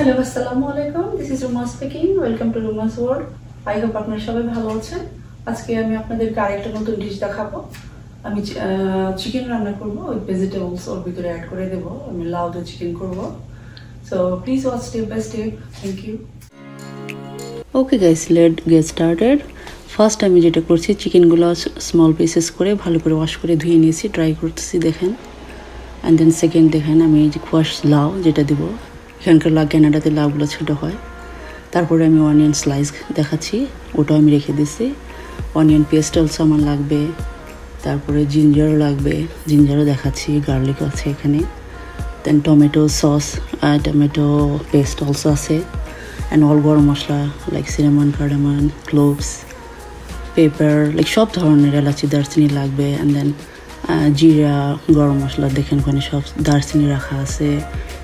Hello, Assalamualaikum. This is Ruma speaking. Welcome to Ruma's World. I hope আপনারা সবাই ভালো আছেন। আজকে আমি আপনাদেরকে আরেকটা নতুন ডিশ দেখাবো। আমি চিকেন রান্না করব উইথ ভেজিটেবলস ওর ভিতরে অ্যাড করে দেব। আমি লাউ দিয়ে চিকেন করব। So please watch step by step. Thank you. Okay guys, let's get started. First আমি যেটা করছি চিকেনগুলো স্মল পিসেস করে ভালো করে ওয়াশ করে ধুয়ে নিয়েছি, ড্রাই করতেছি দেখেন। অ্যান্ড দেন সেকেন্ড দেখেন আমি এই যে কোয়াশ লাউ যেটা দেবো, এখানকার ক্যানাডাতে লাউগুলো ছোটো হয়। তারপরে আমি অনিয়ন স্লাইস দেখাচ্ছি, ওটাও আমি রেখে দিচ্ছি। অনিয়ন পেস্ট অলসো আমার লাগবে, তারপরে জিঞ্জারও লাগবে, জিঞ্জারও দেখাচ্ছি, গার্লিক আছে এখানে। Then tomato sauce, tomato paste also আছে। And all garam masala like cinnamon, cardamom, cloves, pepper, like সব ধরনের এলাচি দারচিনি লাগবে। অ্যান্ড দেন জিরা, গরম মশলা দেখেন ওখানে সব দারচিনি রাখা আছে,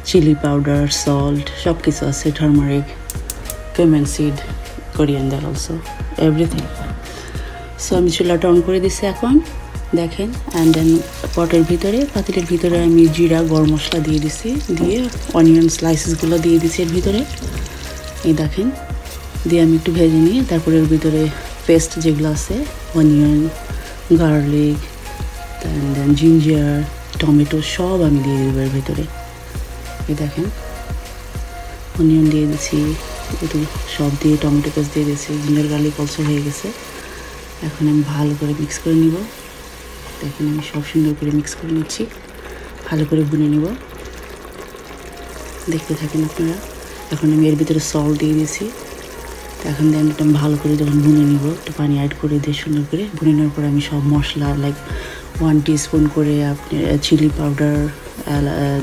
চিলি পাউডার, সল্ট সব কিছু আছে, turmeric, cumin seed, coriander also, everything. So আমি চুলাটা অন করে দিচ্ছি এখন দেখেন। অ্যান্ড দেন পটের ভিতরে, পাতিলের ভিতরে আমি জিরা, গরম মশলা দিয়ে দিছি, দিয়ে অনিয়ন স্লাইসেসগুলো দিয়ে দিছি এর ভিতরে, এই দেখেন। দিয়ে আমি একটু ভেজে নিয়ে তারপরে এর ভিতরে পেস্ট যেগুলো আছে, অনিয়ন, গার্লিক, দেন জিঞ্জার, টমেটো সব আমি দিয়ে দেবো এর ভিতরে। এই দেখেন অনিয়ন দিয়ে দিচ্ছি, একটু সব দিয়ে টমেটো পেস্ট দিয়ে দিয়েছি, জিঞ্জার গার্লিক অলসো হয়ে গেছে। এখন আমি ভালো করে মিক্স করে নিব। দেখেন আমি সব সুন্দর করে মিক্স করে নিচ্ছি, ভালো করে ভুনে নিব, দেখতে থাকেন আপনারা। এখন আমি এর ভিতরে সল্ট দিয়ে দিয়েছি। এখন দেন এটা ভালো করে যখন ভুনে নিব, একটু পানি অ্যাড করে দিয়ে সুন্দর করে ভুনে নেওয়ার পরে আমি সব মশলা লাইক 1 টিস্পুন করে আপনি চিলি পাউডার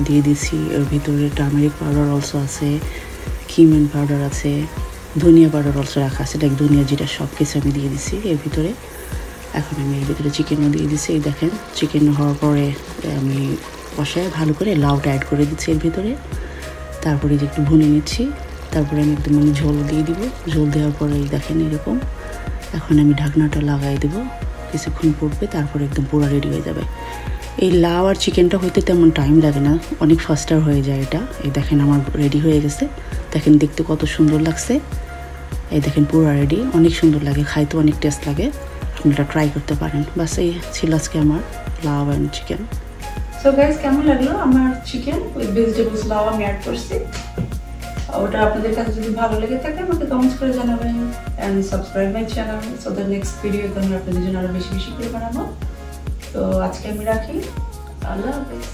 দিয়ে দিছি এর ভিতরে, টার্মারিক পাউডার অলসো আছে, কিমেন পাউডার আছে, ধনিয়া পাউডার অলসো রাখা আছে, লাইক ধনিয়া জিরা সব কিছু আমি দিয়ে দিছি এর ভিতরে। এখন আমি এর ভিতরে চিকেনও দিয়ে দিছি। এই দেখেন চিকেন হওয়ার পরে আমি কষায় ভালো করে লাউটা অ্যাড করে দিচ্ছি এর ভিতরে। তারপরে যে একটু ভুনে নিচ্ছি, তারপরে আমি একদম ঝোল দিয়ে দিব। ঝোল দেওয়ার পরে দেখেন এরকম। এখন আমি ঢাকনাটা লাগাই দেবো, কিছুক্ষণ পড়বে, তারপরে একদম পুরো রেডি হয়ে যাবে। এই লাউ আর চিকেনটা হইতে তেমন টাইম লাগে না, অনেক ফাস্টার হয়ে যায় এটা। এই দেখেন আমার রেডি হয়ে গেছে, দেখেন দেখতে কত সুন্দর লাগছে। এই দেখেন পুরো রেডি, অনেক সুন্দর লাগে, খাইতে অনেক টেস্ট লাগে, আপনি এটা ট্রাই করতে পারেন। বাস এই ছিল আজকে আমার লাউ অ্যান্ড চিকেন। সো গাইস, কেমন লাগলো আমার চিকেন উইথ ভেজিটেবলস লাউ আমি অ্যাড করছি? ওটা আপনাদের কাছে যদি ভালো লেগে থাকে আমাকে কমেন্টস করে জানাবেন and subscribe my channel so the next video আমি আপনাদের জন্য আরো বেশি বেশি করে বানাবো। তো আজকে আমি রাখি, আল্লাহ হাফেজ।